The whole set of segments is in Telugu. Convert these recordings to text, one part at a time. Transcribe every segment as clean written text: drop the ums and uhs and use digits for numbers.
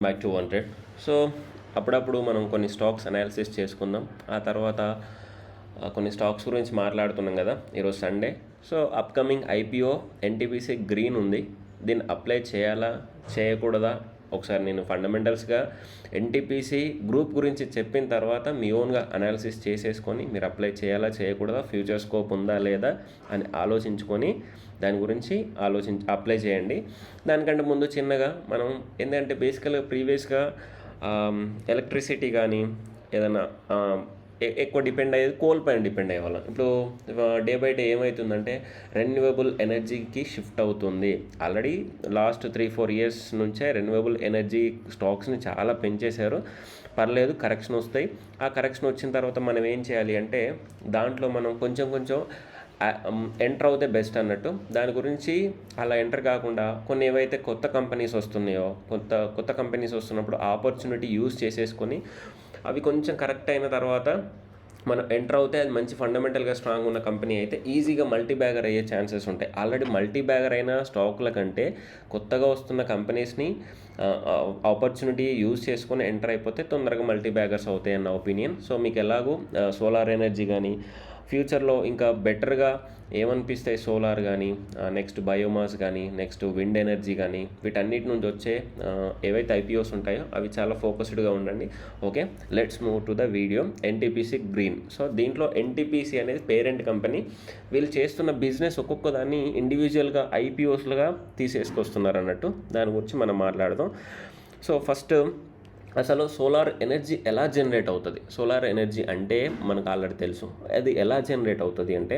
Back to 100. సో అప్పుడప్పుడు మనం కొన్ని స్టాక్స్ అనాలిసిస్ చేసుకుందాం. ఆ తర్వాత కొన్ని స్టాక్స్ గురించి మాట్లాడుతున్నాం కదా. ఈరోజు Sunday. So upcoming IPO NTPC green ఉంది. దీన్ని అప్లై చేయాలా చేయకూడదా ఒకసారి నేను ఫండమెంటల్స్గా ఎన్టీపీసీ గ్రూప్ గురించి చెప్పిన తర్వాత మీ ఓన్గా అనాలిసిస్ చేసేసుకొని మీరు అప్లై చేయాలా చేయకూడదా, ఫ్యూచర్ స్కోప్ ఉందా లేదా అని ఆలోచించుకొని దాని గురించి అప్లై చేయండి. దానికంటే ముందు చిన్నగా మనం ఏంటంటే బేసికల్గా ప్రీవియస్గా ఎలక్ట్రిసిటీ కానీ ఏదైనా ఎక్కువ డిపెండ్ అయ్యేది కోల్ పైన డిపెండ్ అయ్యేవాళ్ళం. ఇప్పుడు డే బై డే ఏమవుతుందంటే రెన్యూవబుల్ ఎనర్జీకి షిఫ్ట్ అవుతుంది. ఆల్రెడీ లాస్ట్ 3-4 ఇయర్స్ నుంచే రెన్యూవబుల్ ఎనర్జీ స్టాక్స్ని చాలా పెంచేశారు. పర్లేదు, కరెక్షన్ వస్తాయి. ఆ కరెక్షన్ వచ్చిన తర్వాత మనం ఏం చేయాలి అంటే దాంట్లో మనం కొంచెం ఎంటర్ అవుతే బెస్ట్ అన్నట్టు. దాని గురించి అలా ఎంటర్ కాకుండా కొన్ని ఏవైతే కొత్త కంపెనీస్ వస్తున్నాయో కొత్త కంపెనీస్ వస్తున్నప్పుడు ఆపర్చునిటీ యూజ్ చేసేసుకొని అవి కొంచెం కరెక్ట్ అయిన తర్వాత మనం ఎంటర్ అవుతే అది మంచి ఫండమెంటల్గా స్ట్రాంగ్ ఉన్న కంపెనీ అయితే ఈజీగా మల్టీ బ్యాగర్ అయ్యే ఛాన్సెస్ ఉంటాయి. ఆల్రెడీ మల్టీ బ్యాగర్ అయిన స్టాక్ల కంటే కొత్తగా వస్తున్న కంపెనీస్ని ఆపర్చునిటీ యూజ్ చేసుకొని ఎంటర్ అయిపోతే తొందరగా మల్టీ బ్యాగర్స్ అవుతాయి అన్న ఒపీనియన్. సో మీకు ఎలాగూ సోలార్ ఎనర్జీ కానీ ఫ్యూచర్లో ఇంకా బెటర్గా ఏమనిపిస్తాయి, సోలార్ కానీ నెక్స్ట్ బయోమాస్ కానీ నెక్స్ట్ విండ్ ఎనర్జీ కానీ వీటన్నిటి నుంచి వచ్చే ఏవైతే ఐపీఓస్ ఉంటాయో అవి చాలా ఫోకస్డ్గా ఉండండి. Okay, let's move to the video. NTPC green. So దీంట్లో ఎన్టీపీసీ అనేది పేరెంట్ కంపెనీ. వీళ్ళు చేస్తున్న బిజినెస్ ఒక్కొక్క దాన్ని ఇండివిజువల్గా ఐపీఓస్లుగా తీసేసుకొస్తున్నారు అన్నట్టు. దాని గురించి మనం మాట్లాడదాం. సో ఫస్ట్ అసలు సోలార్ ఎనర్జీ ఎలా జనరేట్ అవుతుంది? సోలార్ ఎనర్జీ అంటే మనకు ఆల్రెడీ తెలుసు. అది ఎలా జనరేట్ అవుతుంది అంటే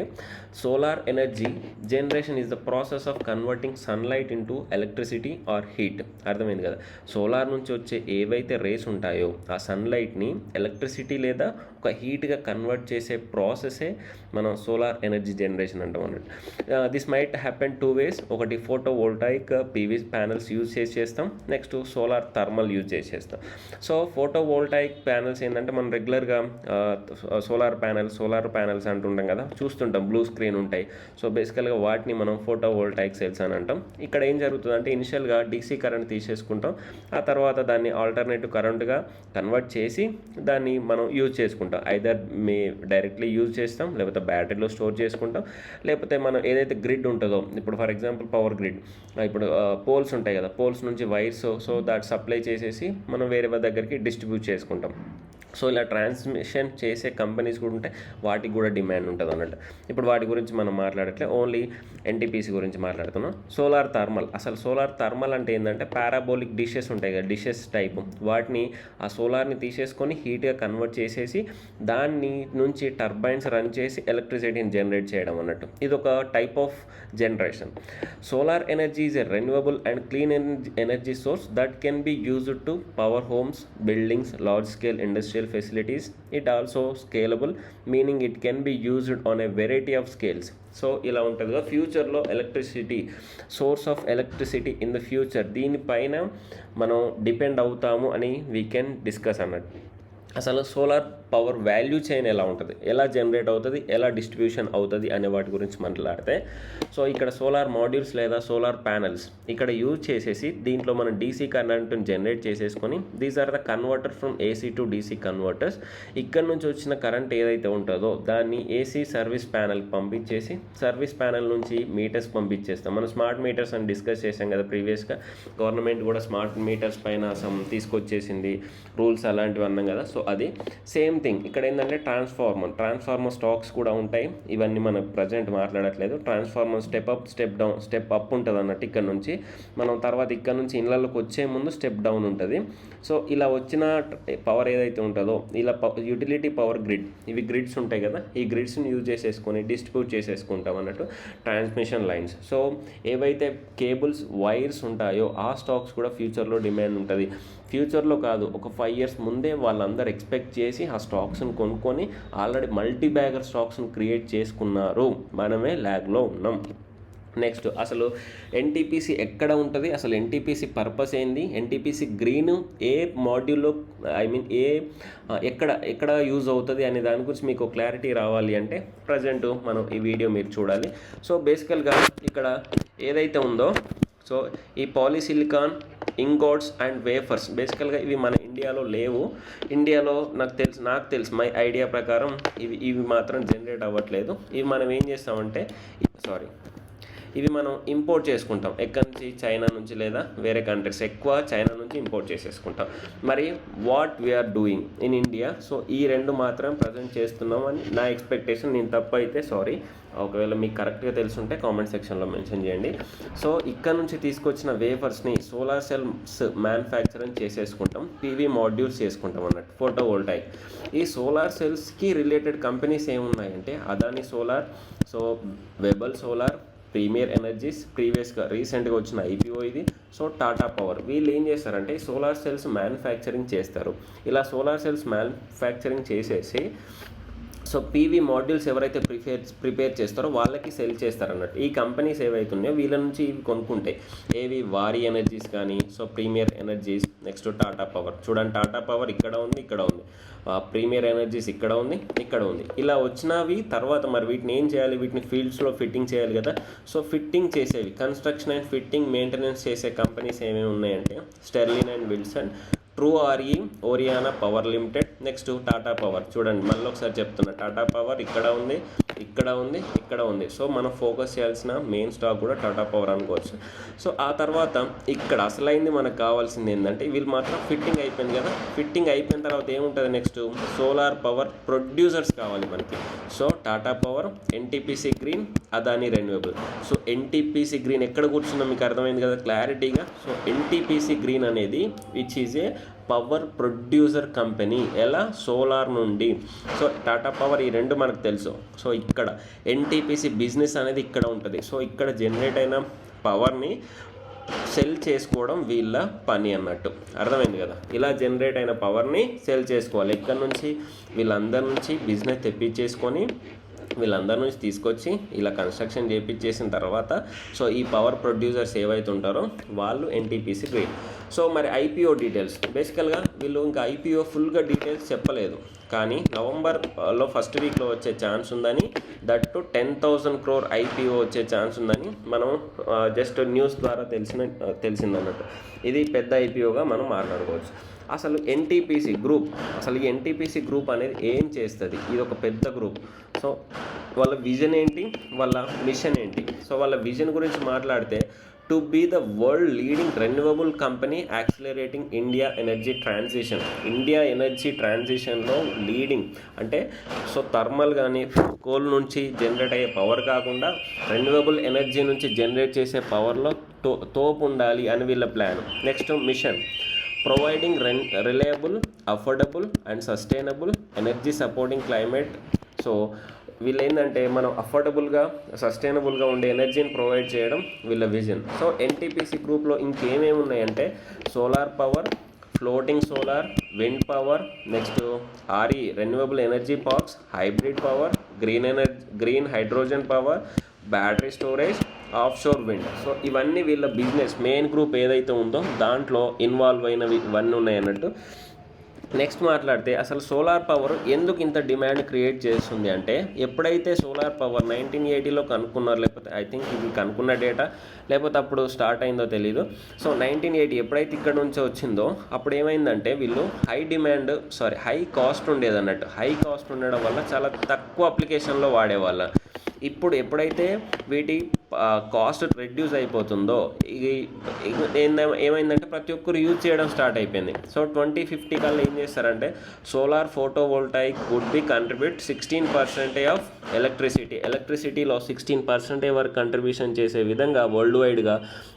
solar energy generation is the process of converting sunlight into electricity or heat. అర్థమైంది కదా. సోలార్ నుంచి వచ్చే ఏవైతే రేస్ ఉంటాయో ఆ సన్లైట్ని ఎలక్ట్రిసిటీ లేదా ఒక హీట్గా కన్వర్ట్ చేసే ప్రాసెసే మనం సోలార్ ఎనర్జీ జనరేషన్ అంటాం అన్నట్టు. This might happen 2 ways. ఒకటి photo voltaic PV panels use చేస్తాం. నెక్స్ట్ సోలార్ థర్మల్ యూజ్ చేస్తాం. సో ఫోటో వోల్టాయిక్ ప్యానల్స్ ఏంటంటే మనం రెగ్యులర్గా సోలార్ ప్యానల్స్ అంటుంటాం కదా, చూస్తుంటాం, బ్లూ స్క్రీన్ ఉంటాయి. సో బేసికల్గా వాటిని మనం ఫోటో వోల్టాయిక్ సెల్స్ అని అంటాం. ఇక్కడ ఏం జరుగుతుందంటే ఇనిషియల్గా డీసీ కరెంట్ తీసేసుకుంటాం. ఆ తర్వాత దాన్ని ఆల్టర్నేటివ్ కరెంట్గా కన్వర్ట్ చేసి దాన్ని మనం యూజ్ చేసుకుంటాం. ఐదర్ డైరెక్ట్లీ యూజ్ చేస్తాం, లేకపోతే బ్యాటరీలో స్టోర్ చేసుకుంటాం, లేకపోతే మనం ఏదైతే గ్రిడ్ ఉంటుందో, ఇప్పుడు ఫర్ ఎగ్జాంపుల్ పవర్ గ్రిడ్, ఇప్పుడు పోల్స్ ఉంటాయి కదా, పోల్స్ నుంచి వైర్స్ సో దాట్ సప్లై చేసేసి మనం వేరే దగ్గరికి డిస్ట్రిబ్యూట్ చేసుకుంటాం. సో ఇలా ట్రాన్స్మిషన్ చేసే కంపెనీస్ కూడా ఉంటాయి, వాటికి కూడా డిమాండ్ ఉంటుంది అన్నట్టు. ఇప్పుడు వాటి గురించి మనం మాట్లాడట్లే, ఓన్లీ ఎన్టీపీసీ గురించి మాట్లాడుతున్నాం. Solar thermal. అసలు సోలార్ థర్మల్ అంటే ఏంటంటే పారాబోలిక్ డిషెస్ ఉంటాయి కదా, డిషెస్ టైప్, వాటిని ఆ సోలార్ని తీసేసుకొని హీట్గా కన్వర్ట్ చేసేసి దాన్ని నుంచి టర్బైన్స్ రన్ చేసి ఎలక్ట్రిసిటీని జనరేట్ చేయడం అన్నట్టు. ఇది ఒక type of generation. Solar energy is a renewable and clean energy source that can be used to power homes, buildings, large scale industrial facilities. It also scalable, meaning it can be used on a variety of scales. So ఇలా ఉంటుందిగా ఫ్యూచర్లో electricity, source of electricity in the future, దీనిపైన మనం డిపెండ్ అవుతాము అని వీ కెన్ డిస్కస్ అన్నట్టు. అసలు సోలార్ పవర్ వాల్యూ చైన్ ఎలా ఉంటుంది, ఎలా జనరేట్ అవుతుంది, ఎలా డిస్ట్రిబ్యూషన్ అవుతుంది అనే వాటి గురించి మాట్లాడితే, సో ఇక్కడ సోలార్ మాడ్యూల్స్ లేదా సోలార్ ప్యానల్స్ ఇక్కడ యూజ్ చేసేసి దీంట్లో మనం డీసీ కరెంట్ని జనరేట్ చేసేసుకొని these are the converter from AC to DC converters. ఇక్కడ నుంచి వచ్చిన కరెంట్ ఏదైతే ఉంటుందో దాన్ని ఏసీ సర్వీస్ ప్యానల్కి పంపించేసి సర్వీస్ ప్యానల్ నుంచి మీటర్స్ పంపించేస్తాం. మనం స్మార్ట్ మీటర్స్ అని డిస్కస్ చేసాం కదా ప్రీవియస్గా. గవర్నమెంట్ కూడా స్మార్ట్ మీటర్స్ పైన తీసుకొచ్చేసింది రూల్స్ అలాంటివి అన్నాం కదా. సో అది సేమ్ థింగ్ ఇక్కడ ఏంటంటే ట్రాన్స్ఫార్మర్ స్టాక్స్ కూడా ఉంటాయి. ఇవన్నీ మనం ప్రజెంట్ మాట్లాడట్లేదు. Transformer step up step up ఉంటుంది అన్నట్టు. ఇక్కడ నుంచి మనం తర్వాత ఇక్కడ నుంచి ఇళ్ళలోకి వచ్చే ముందు స్టెప్ డౌన్ ఉంటుంది. సో ఇలా వచ్చిన పవర్ ఏదైతే ఉంటుందో ఇలా యూటిలిటీ పవర్ గ్రిడ్, ఇవి గ్రిడ్స్ ఉంటాయి కదా, ఈ గ్రిడ్స్ని యూజ్ చేసేసుకొని డిస్ట్రిబ్యూట్ చేసేసుకుంటాం అన్నట్టు ట్రాన్స్మిషన్ లైన్స్. సో ఏవైతే కేబుల్స్, వైర్స్ ఉంటాయో ఆ స్టాక్స్ కూడా ఫ్యూచర్లో డిమాండ్ ఉంటుంది. ఫ్యూచర్లో కాదు, ఒక 5 years ముందే వాళ్ళందరూ ఎక్స్పెక్ట్ చేసి ఆ స్టాక్స్ని కొనుక్కొని ఆల్రెడీ మల్టీ బ్యాగర్ స్టాక్స్ని క్రియేట్ చేసుకున్నారు. మనమే ల్యాగ్లో ఉన్నాం. నెక్స్ట్ అసలు ఎన్టీపీసీ ఎక్కడ ఉంటుంది, అసలు ఎన్టీపీసీ పర్పస్ ఏంది, ఎన్టీపీసీ గ్రీన్ ఏ మాడ్యూల్లో ఎక్కడ యూజ్ అవుతుంది అనే దాని గురించి మీకు క్లారిటీ రావాలి అంటే ప్రజెంట్ మనం ఈ వీడియో మీరు చూడాలి. సో బేసికల్గా ఇక్కడ ఏదైతే ఉందో సో ఈ పాలిసిలికాన్ ఇంగోట్స్ అండ్ వేఫర్స్ బేసికల్గా ఇవి మన ఇండియాలో లేవు. ఇండియాలో నాకు తెలుసు మై ఐడియా ప్రకారం ఇవి మాత్రం జనరేట్ అవ్వట్లేదు. ఇవి మనం ఏం చేస్తామంటే ఇవి మనం ఇంపోర్ట్ చేసుకుంటాం ఎక్కడి నుంచి, చైనా నుంచి లేదా వేరే కంట్రీస్, ఎక్కువ చైనా నుంచి ఇంపోర్ట్ చేసేసుకుంటాం. మరి what we're doing in India, so ఈ రెండు మాత్రం ప్రజెంట్ చేస్తున్నాం అని నా ఎక్స్పెక్టేషన్. నేను తప్పు అయితే సారీ, ఒకవేళ మీకు కరెక్ట్గా తెలుసుంటే కామెంట్ సెక్షన్లో మెన్షన్ చేయండి. సో ఇక్కడ నుంచి తీసుకొచ్చిన వేఫర్స్ని సోలార్ సెల్స్ మ్యానుఫ్యాక్చరింగ్ చేసేసుకుంటాం, పీవీ మాడ్యూల్స్ చేసుకుంటాం అన్నట్టు, ఫోటో వోల్టాయిక్. ఈ సోలార్ సెల్స్కి రిలేటెడ్ కంపెనీస్ ఏమున్నాయంటే అదాని సోలార్, సో వెబల్ సోలార్, ప్రీమియర్ ఎనర్జీస్, రీసెంట్గా వచ్చిన ఐపీఓ ఇది. సో టాటా పవర్, వీళ్ళు ఏం చేస్తారంటే సోలార్ సెల్స్ మ్యానుఫ్యాక్చరింగ్ చేస్తారు. ఇలా సోలార్ సెల్స్ మ్యానుఫ్యాక్చరింగ్ చేసేసి సో పీవీ మాడ్యూల్స్ ఎవరైతే ప్రిపేర్ చేస్తారో వాళ్ళకి సెల్ చేస్తారు అన్నట్టు. ఈ కంపెనీస్ ఏవైతున్నాయో వీళ్ళ నుంచి ఇవి కొనుక్కుంటాయి. ఏవి వారి ఎనర్జీస్ కానీ, so premier energies, next Tata Power. చూడండి, టాటా పవర్ ఇక్కడ ఉంది, ఇక్కడ ఉంది, ప్రీమియర్ ఎనర్జీస్ ఇక్కడ ఉంది, ఇక్కడ ఉంది. ఇలా వచ్చినవి తర్వాత మరి వీటిని ఏం చేయాలి, వీటిని ఫీల్డ్స్లో ఫిట్టింగ్ చేయాలి కదా. సో ఫిట్టింగ్ చేసేవి, కన్స్ట్రక్షన్ అండ్ ఫిట్టింగ్ మెయింటెనెన్స్ చేసే కంపెనీస్ ఏమేమి ఉన్నాయంటే Sterling and Wilson, true RE, Oriana Power Limited, next Tata Power. చూడండి మళ్ళీ ఒకసారి చెప్తున్నా, టాటా పవర్ ఇక్కడ ఉంది, ఇక్కడ ఉంది, ఇక్కడ ఉంది. సో మనం ఫోకస్ చేయాల్సిన మెయిన్ స్టాక్ కూడా టాటా పవర్ అనుకోవచ్చు. సో ఆ తర్వాత ఇక్కడ అసలైంది మనకు కావాల్సింది ఏంటంటే వీళ్ళు మాత్రం ఫిట్టింగ్ అయిపోయింది కదా. ఫిట్టింగ్ అయిపోయిన తర్వాత ఏముంటుంది నెక్స్ట్, సోలార్ పవర్ ప్రొడ్యూసర్స్ కావాలి మనకి. So Tata power, NTPC green, Adani renewable. So NTPC green ఎక్కడ కూర్చున్నా మీకు అర్థమైంది కదా క్లారిటీగా. సో ఎన్టీపీసీ గ్రీన్ అనేది which is a power producer company. ఎలా, సోలార్ నుండి. సో టాటా పవర్ ఈ రెండు మనకు తెలుసు. సో ఇక్కడ ఎన్టీపీసీ బిజినెస్ అనేది ఇక్కడ ఉంటుంది. సో ఇక్కడ జనరేట్ అయిన పవర్ని సెల్ చేసుకోవడం వీళ్ళ పని అన్నట్టు, అర్థమైంది కదా. ఇలా జనరేట్ అయిన పవర్ని సెల్ చేసుకోవాలి. ఎక్కడి నుంచి, వీళ్ళందరి నుంచి బిజినెస్ తెప్పించేసుకొని వీళ్ళందరి నుంచి తీసుకొచ్చి ఇలా కన్స్ట్రక్షన్ చేయించేసిన తర్వాత సో ఈ పవర్ ప్రొడ్యూసర్స్ ఏవైతే ఉంటారో వాళ్ళు ఎన్టీపీసీ గ్రీన్. సో మరి ఐపీఓ డీటెయిల్స్, బేసికల్గా వీళ్ళు ఇంకా ఐపీఓ ఫుల్గా డీటెయిల్స్ చెప్పలేదు, కానీ నవంబర్లో ఫస్ట్ వీక్లో వచ్చే ఛాన్స్ ఉందని, దట్ టు 10,000 crore ఐపీఓ వచ్చే ఛాన్స్ ఉందని మనం జస్ట్ న్యూస్ ద్వారా తెలిసిందన్నట్టు. ఇది పెద్ద ఐపీఓగా మనం మాట్లాడుకోవచ్చు. అసలు ఎన్టీపీసీ గ్రూప్, అసలు ఈ ఎన్టీపీసీ గ్రూప్ అనేది ఏం చేస్తుంది, ఇది ఒక పెద్ద గ్రూప్. సో వాళ్ళ విజన్ ఏంటి, వాళ్ళ మిషన్ ఏంటి. సో వాళ్ళ విజన్ గురించి మాట్లాడితే to be the world leading renewable company accelerating India energy transition. India energy ట్రాన్సిషన్లో లీడింగ్ అంటే సో థర్మల్ కానీ కోల్ నుంచి జనరేట్ అయ్యే పవర్ కాకుండా రెన్యూవబుల్ ఎనర్జీ నుంచి జనరేట్ చేసే పవర్లో తోపు ఉండాలి అని వీళ్ళ plan. Next mission, providing reliable, affordable and sustainable energy supporting climate. So వీళ్ళు ఏంటంటే మనం అఫోర్డబుల్గా, సస్టైనబుల్గా ఉండే ఎనర్జీని ప్రొవైడ్ చేయడం వీళ్ళ విజన్. సో ఎన్టీపీసీ గ్రూప్లో ఇంకేమేమి ఉన్నాయంటే solar power, floating solar, wind power, next RE renewable energy parks, hybrid power, green hydrogen power, battery storage, offshore wind. So ఇవన్నీ వీళ్ళ బిజినెస్ మెయిన్ గ్రూప్ ఏదైతే ఉందో దాంట్లో ఇన్వాల్వ్ అయినవి ఇవన్నీ ఉన్నాయి అన్నట్టు. నెక్స్ట్ మాట్లాడితే అసలు సోలార్ పవర్ ఎందుకు ఇంత డిమాండ్ క్రియేట్ చేస్తుంది అంటే ఎప్పుడైతే సోలార్ పవర్ 1980లో కనుక్కున్నారు, లేకపోతే ఐ థింక్ ఇది కనుక్కున్న డేటా లేకపోతే అప్పుడు స్టార్ట్ అయిందో తెలీదు. సో 1980 ఎప్పుడైతే ఇక్కడ నుంచి వచ్చిందో అప్పుడు ఏమైందంటే వీళ్ళు హై కాస్ట్ ఉండేది అన్నట్టు. హై కాస్ట్ ఉండడం వల్ల చాలా తక్కువ అప్లికేషన్లో వాడేవాళ్ళ. ఇప్పుడు ఎప్పుడైతే వీటి కాస్ట్ రెడ్యూస్ అయిపోతుందో ఏమైందంటే ప్రతి ఒక్కరు యూజ్ చేయడం స్టార్ట్ అయిపోయింది. సో 2050 కల్లా ఏం చేస్తారంటే solar photovoltaic would be contribute 16% of ఎలక్ట్రిసిటీలో 16% వరకు కంట్రిబ్యూషన్ చేసే విధంగా వరల్డ్ వైడ్గా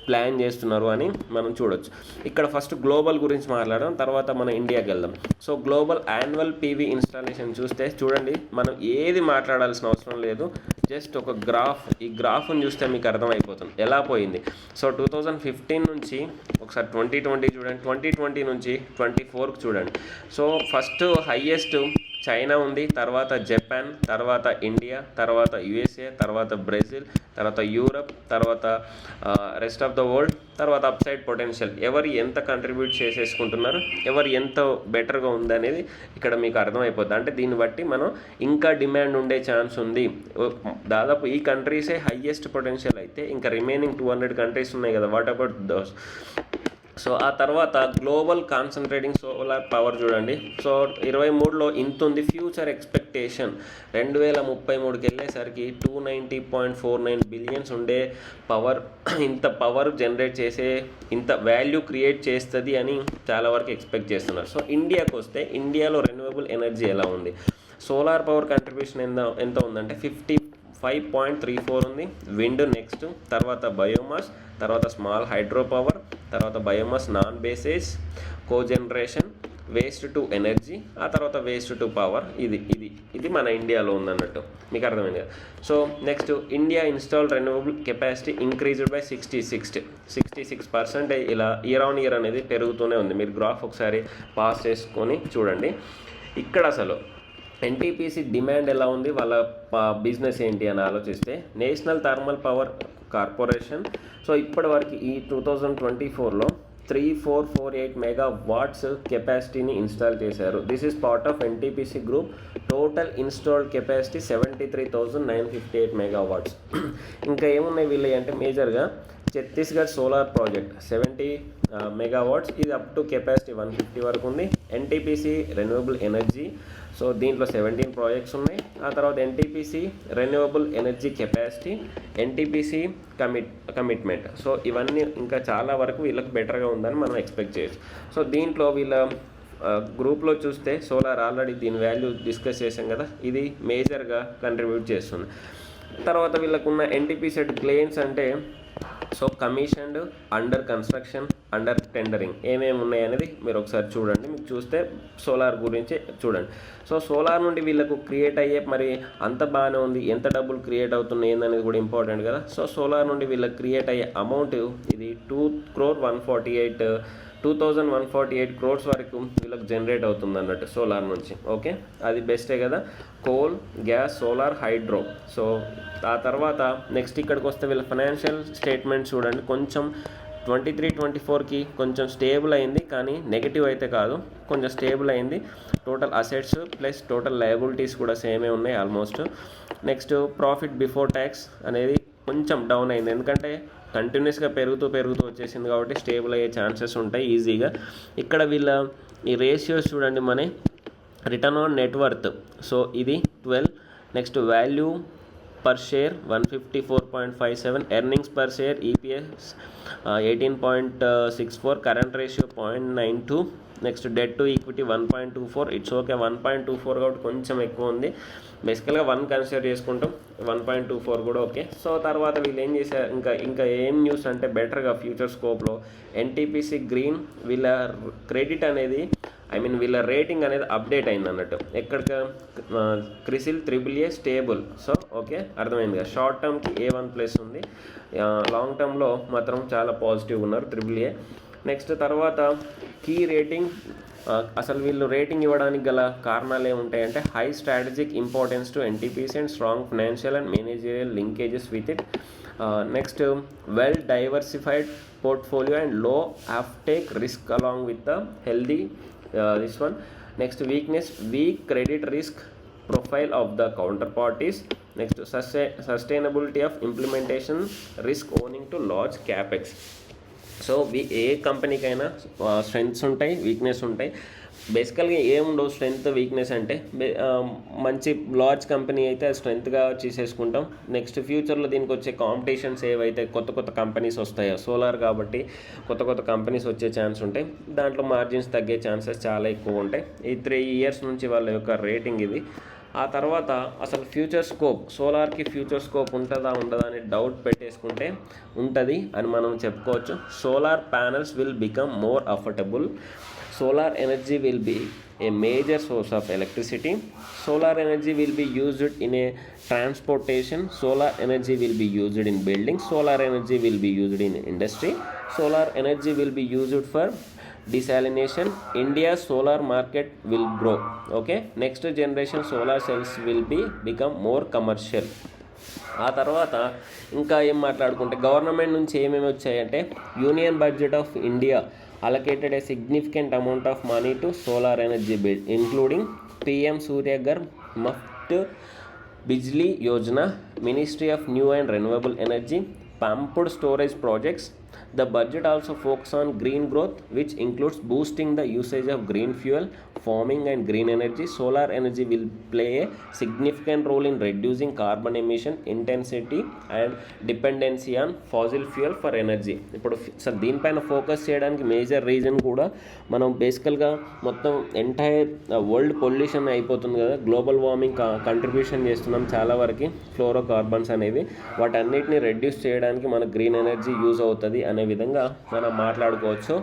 ప్లాన్ చేస్తున్నారు అని మనం చూడొచ్చు. ఇక్కడ ఫస్ట్ గ్లోబల్ గురించి మాట్లాడడం, తర్వాత మనం ఇండియాకి వెళ్దాం. So global annual PV installation చూస్తే చూడండి, మనం ఏది మాట్లాడాల్సిన అవసరం లేదు, జస్ట్ ఒక గ్రాఫ్, ఈ గ్రాఫ్ని చూస్తే మీకు అర్థమైపోతుంది ఎలా పోయింది. సో 2015 నుంచి ఒకసారి 2020 చూడండి, 2020 నుంచి 24కి చూడండి. సో ఫస్ట్ హైయెస్ట్ చైనా ఉంది, తర్వాత జపాన్, తర్వాత ఇండియా, తర్వాత యుఎస్ఏ, తర్వాత బ్రెజిల్, తర్వాత యూరప్, తర్వాత రెస్ట్ ఆఫ్ ద వరల్డ్, తర్వాత అప్సైడ్ పొటెన్షియల్, ఎవరు ఎంత కంట్రిబ్యూట్ చేసేసుకుంటున్నారు, ఎవరు ఎంత బెటర్గా ఉందనేది ఇక్కడ మీకు అర్థమైపోతుంది. అంటే దీన్ని బట్టి మనం ఇంకా డిమాండ్ ఉండే ఛాన్స్ ఉంది. దాదాపు ఈ కంట్రీసే హయ్యెస్ట్ పొటెన్షియల్ అయితే ఇంకా రిమైనింగ్ 200 కంట్రీస్ ఉన్నాయి కదా, వాట్ అబౌట్ దోస్. సో ఆ తర్వాత గ్లోబల్ కాన్సన్ట్రేటింగ్ సోలార్ పవర్ చూడండి. సో 23లో ఇంత ఉంది. ఫ్యూచర్ ఎక్స్పెక్టేషన్ 2033కి వెళ్ళేసరికి 290.49 బిలియన్స్ ఉండే పవర్, ఇంత పవర్ జనరేట్ చేసే, ఇంత వాల్యూ క్రియేట్ చేస్తుంది అని చాలా వరకు ఎక్స్పెక్ట్ చేస్తున్నారు. సో ఇండియాకి వస్తే ఇండియాలో రెన్యూవబుల్ ఎనర్జీ ఎలా ఉంది, సోలార్ పవర్ కంట్రిబ్యూషన్ ఎంత ఉందంటే 55.34 ఉంది. విండ్ నెక్స్ట్, తర్వాత బయోమాస్, తర్వాత స్మాల్ హైడ్రో పవర్, తర్వాత biomass non bases, cogeneration, waste to energy, ఆ తర్వాత వేస్ట్ టు పవర్. ఇది మన ఇండియాలో ఉందన్నట్టు, మీకు అర్థమైంది కదా. So next, India install renewable capacity increased by 66%. ఇలా ఇయర్ ఆన్ ఇయర్ అనేది పెరుగుతూనే ఉంది. మీరు గ్రాఫ్ ఒకసారి పాస్ చేసుకొని చూడండి. ఇక్కడ అసలు ఎన్టీపీసీ డిమాండ్ ఎలా ఉంది, వాళ్ళ బిజినెస్ ఏంటి అని ఆలోచిస్తే, national thermal power corporation so ఇప్పటి వరకు ఈ 2024లో 3448 మెగావాట్స్ కెపాసిటీని ఇన్స్టాల్ చేశారు. This is part of NTPC group. Total installed capacity 73,958 megawatts. ఇంకా ఏమున్నాయి వీళ్ళవి అంటే మేజర్గా ఛత్తీస్గఢ్ సోలార్ ప్రాజెక్ట్ 70 మెగావాట్స్, ఇది అప్ టు కెపాసిటీ 150 వరకు ఉంది. ఎన్టీపీసీ రెన్యూవబుల్ ఎనర్జీ, సో దీంట్లో 17 ప్రాజెక్ట్స్ ఉన్నాయి. ఆ తర్వాత NTPC renewable energy capacity, NTPC commitment. So ఇవన్నీ ఇంకా చాలా వరకు వీళ్ళకి బెటర్గా ఉందని మనం ఎక్స్పెక్ట్ చేయొచ్చు. సో దీంట్లో వీళ్ళ గ్రూప్లో చూస్తే సోలార్ ఆల్రెడీ దీని వాల్యూ డిస్కస్ చేసాం కదా, ఇది మేజర్గా కంట్రిబ్యూట్ చేస్తుంది. తర్వాత వీళ్ళకున్న ఎన్టీపీసీ క్లెయిమ్స్ అంటే so commissioned, under construction, under tendering ఏమేమి ఉన్నాయి అనేది మీరు ఒకసారి చూడండి. మీకు చూస్తే సోలార్ గురించి చూడండి. సో సోలార్ నుండి వీళ్ళకు క్రియేట్ అయ్యే మరి అంత బాగానే ఉంది, ఎంత డబ్బులు క్రియేట్ అవుతున్నాయి ఏందనేది కూడా ఇంపార్టెంట్ కదా. సో సోలార్ నుండి వీళ్ళకి క్రియేట్ అయ్యే అమౌంట్ ఇది 2,148 crores వరకు వీళ్ళకి జనరేట్ అవుతుంది అన్నట్టు సోలార్ నుంచి. ఓకే, అది బెస్టే కదా. Coal, gas, solar, hydro. So ఆ తర్వాత నెక్స్ట్ ఇక్కడికి వస్తే వీళ్ళ ఫైనాన్షియల్ స్టేట్మెంట్ చూడండి. కొంచెం 23-24కి కొంచెం స్టేబుల్ అయింది, కానీ నెగిటివ్ అయితే కాదు, కొంచెం స్టేబుల్ అయింది. Total assets plus total liabilities కూడా సేమే ఉన్నాయి almost. Next profit before tax అనేది కొంచెం డౌన్ అయింది, ఎందుకంటే కంటిన్యూస్గా పెరుగుతూ వచ్చేసింది కాబట్టి స్టేబుల్ అయ్యే ఛాన్సెస్ ఉంటాయి ఈజీగా. ఇక్కడ వీళ్ళ ఈ రేషియోస్ చూడండి. మన రిటర్న్ ఆన్ నెట్వర్త్, సో ఇది 12. Next value per share 154.57, earnings per share EPS 18.64, current ratio 0.92. Next debt to equity 1.24. It's okay, 1.24 కాబట్టి కొంచెం ఎక్కువ ఉంది. బేసికల్గా 1 కన్సిడర్ చేసుకుంటాం, 1.24 కూడా ఓకే. సో తర్వాత వీళ్ళు ఏం చేశారు, ఇంకా ఏం న్యూస్ అంటే బెటర్గా ఫ్యూచర్ స్కోప్లో ఎన్టీపీసీ గ్రీన్ వీళ్ళ క్రెడిట్ అనేది వీళ్ళ రేటింగ్ అనేది అప్డేట్ అయింది అన్నట్టు. ఎక్కడికి CRISIL AAA stable. So okay, అర్థమైంది కదా. షార్ట్ టర్మ్కి A1+ ఉంది, లాంగ్ టర్మ్లో మాత్రం చాలా పాజిటివ్ ఉన్నారు AAA. నెక్స్ట్ తర్వాత కీ రేటింగ్, అసలు వీళ్ళు రేటింగ్ ఇవ్వడానికి గల కారణాలు ఏముంటాయంటే high strategic importance to NTPC and strong financial and managerial linkages with it. Next well diversified portfolio and low offtake risk along with the healthy this one. Next weakness, weak credit risk profile of the counterparties. Next sustainability of implementation, risk owning to large capex. So ఏ కంపెనీకైనా స్ట్రెంగ్త్స్ ఉంటాయి, వీక్నెస్ ఉంటాయి. బేసికల్గా ఏముండవు స్ట్రెంగ్త్ వీక్నెస్ అంటే, మంచి లార్జ్ కంపెనీ అయితే స్ట్రెంగ్త్గా చేసేసుకుంటాం. నెక్స్ట్ ఫ్యూచర్లో దీనికి వచ్చే కాంపిటీషన్స్ ఏవైతే కొత్త కంపెనీస్ వస్తాయో, సోలార్ కాబట్టి కొత్త కంపెనీస్ వచ్చే ఛాన్స్ ఉంటాయి, దాంట్లో మార్జిన్స్ తగ్గే ఛాన్సెస్ చాలా ఎక్కువ ఉంటాయి. ఈ 3 years నుంచి వాళ్ళ యొక్క రేటింగ్ ఇది. ఆ తర్వాత అసలు ఫ్యూచర్ స్కోప్, సోలార్కి ఫ్యూచర్ స్కోప్ ఉంటుందా ఉండదా అని డౌట్ పెట్టేసుకుంటే ఉంటుంది అని మనం చెప్పుకోవచ్చు. Solar panels will become more affordable. Solar energy will be a major source of electricity. Solar energy will be used in a transportation. Solar energy will be used in buildings. Solar energy will be used in industry. Solar energy will be used for desalination. India's solar market will grow. Okay, next generation solar cells will become more commercial. ఆ తర్వాత ఇంకా ఏం మాట్లాడుకుంటే గవర్నమెంట్ నుంచి ఏమేమి వచ్చాయంటే union budget of India allocated a significant amount of money to solar energy bill, including PM Suryaghar Muft Bijli Yojana, Ministry of New and Renewable Energy, pumped storage projects. The budget also focuses on green growth, which includes boosting the usage of green fuel, farming and green energy. Solar energy will play a significant role in reducing carbon emission intensity and dependency on fossil fuel for energy. ఇప్పుడు సార్ దీనిపైన ఫోకస్ చేయడానికి మేజర్ రీజన్ కూడా మనం బేసికల్గా మొత్తం ఎంటైర్ వరల్డ్ పొల్యూషన్ అయిపోతుంది కదా, గ్లోబల్ వార్మింగ్ కంట్రిబ్యూషన్ చేస్తున్నాం చాలా వరకు ఫ్లోరో కార్బన్స్ అనేవి, వాటన్నిటిని రెడ్యూస్ చేయడానికి మన గ్రీన్ ఎనర్జీ యూజ్ అవుతుంది అనే విధంగా మనం మాట్లాడుకోవచ్చు.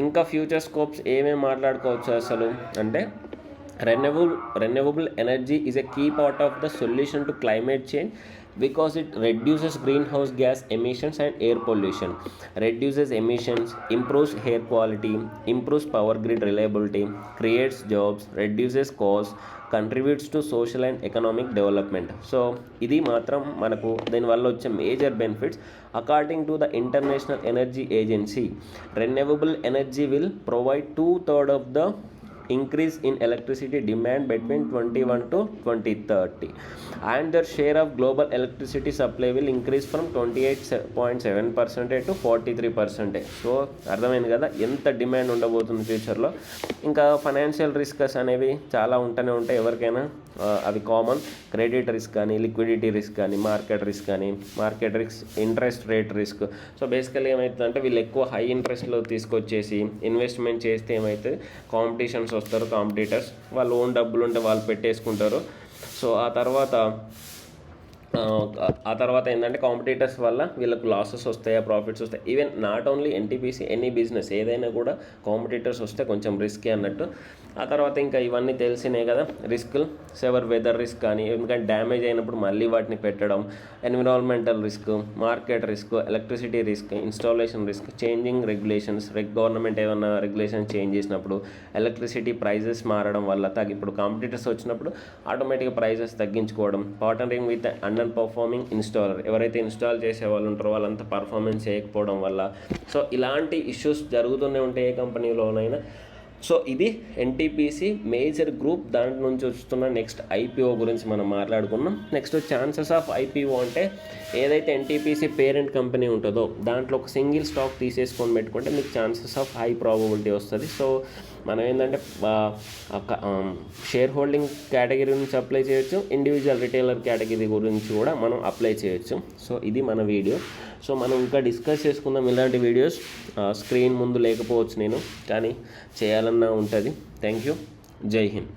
ఇంకా ఫ్యూచర్ స్కోప్స్ ఏమేమి మాట్లాడుకోవచ్చు అసలు అంటే renewable energy is a key part of the solution to climate change because it reduces greenhouse gas emissions and air pollution, reduces emissions, improves air quality, improves power grid reliability, creates jobs, reduces costs, contributes to social and economic development. So ఇది మాత్రం మనకు దీనివల్ల వచ్చే major benefits. According to the international energy agency, renewable energy will provide 2/3 of the increase in electricity demand between 21 to 2030, and their share of global electricity supply will increase from 28.7% to 43%. So అర్థమైంది కదా ఎంత డిమాండ్ ఉండబోతుంది ఫ్యూచర్లో. ఇంకా ఫైనాన్షియల్ రిస్క్స్ అనేవి చాలా ఉంటూనే ఉంటాయి ఎవరికైనా, అవి కామన్. క్రెడిట్ రిస్క్ కానీ, లిక్విడిటీ రిస్క్ కానీ, మార్కెట్ రిస్క్ కానీ, market risk, interest rate risk. So basically ఏమవుతుందంటే వీళ్ళు ఎక్కువ హై ఇంట్రెస్ట్లో తీసుకొచ్చేసి ఇన్వెస్ట్మెంట్ చేస్తే ఏమవుతుంది, కాంపిటీషన్స్ వస్తారు, కాంపిటీటర్స్ వాళ్ళు ఓన్ డబ్బులు ఉంటే వాళ్ళు పెట్టేసుకుంటారు. సో ఆ తర్వాత ఏంటంటే కాంపిటీటర్స్ వల్ల వీళ్ళకు లాసెస్ వస్తాయా, ప్రాఫిట్స్ వస్తాయి. Even not only NTPC, any business ఏదైనా కూడా కాంపిటీటర్స్ వస్తే కొంచెం రిస్కీ అన్నట్టు. ఆ తర్వాత ఇంకా ఇవన్నీ తెలిసినాయి కదా, రిస్కులు, సెవర్ వెదర్ రిస్క్ కానీ, ఎందుకంటే డ్యామేజ్ అయినప్పుడు మళ్ళీ వాటిని పెట్టడం, environmental risk, market risk, electricity risk, installation risk, changing regulations, government ఏమన్నా రెగ్యులేషన్ చేంజ్ చేసినప్పుడు, ఎలక్ట్రిసిటీ ప్రైజెస్ మారడం వల్ల ఇప్పుడు కాంపిటీటర్స్ వచ్చినప్పుడు ఆటోమేటిక్గా ప్రైజెస్ తగ్గించుకోవడం, partnering with under performing installer, ఎవరైతే ఇన్స్టాల్ చేసే వాళ్ళు ఉంటారో వాళ్ళంతా పర్ఫార్మెన్స్ చేయకపోవడం వల్ల. సో ఇలాంటి ఇష్యూస్ జరుగుతూనే ఉంటాయి ఏ కంపెనీలోనైనా. సో ఇది ఎన్టీపీసీ మేజర్ గ్రూప్, దాంట్ నుంచి వస్తున్న నెక్స్ట్ ఐపీఓ గురించి మనం మాట్లాడుకున్నాం. నెక్స్ట్ ఛాన్సెస్ ఆఫ్ ఐపీఓ అంటే ఏదైతే ఎన్టీపీసీ పేరెంట్ కంపెనీ ఉంటుందో దాంట్లో ఒక సింగిల్ స్టాక్ తీసేసుకొని పెట్టుకుంటే మీకు ఛాన్సెస్ ఆఫ్ హై ప్రాబబిలిటీ వస్తుంది. సో మనం ఏంటంటే షేర్ హోల్డింగ్ కేటగిరీ నుంచి అప్లై చేయొచ్చు, ఇండివిజువల్ రిటైలర్ కేటగిరీ గురించి కూడా మనం అప్లై చేయొచ్చు. సో ఇది మన వీడియో. సో మనం ఇంకా డిస్కస్ చేసుకుందాం ఇలాంటి వీడియోస్. స్క్రీన్ ముందు లేకపోవచ్చు నేను, కానీ చేయాలన్నా ఉంటుంది. Thank you. జై హింద్.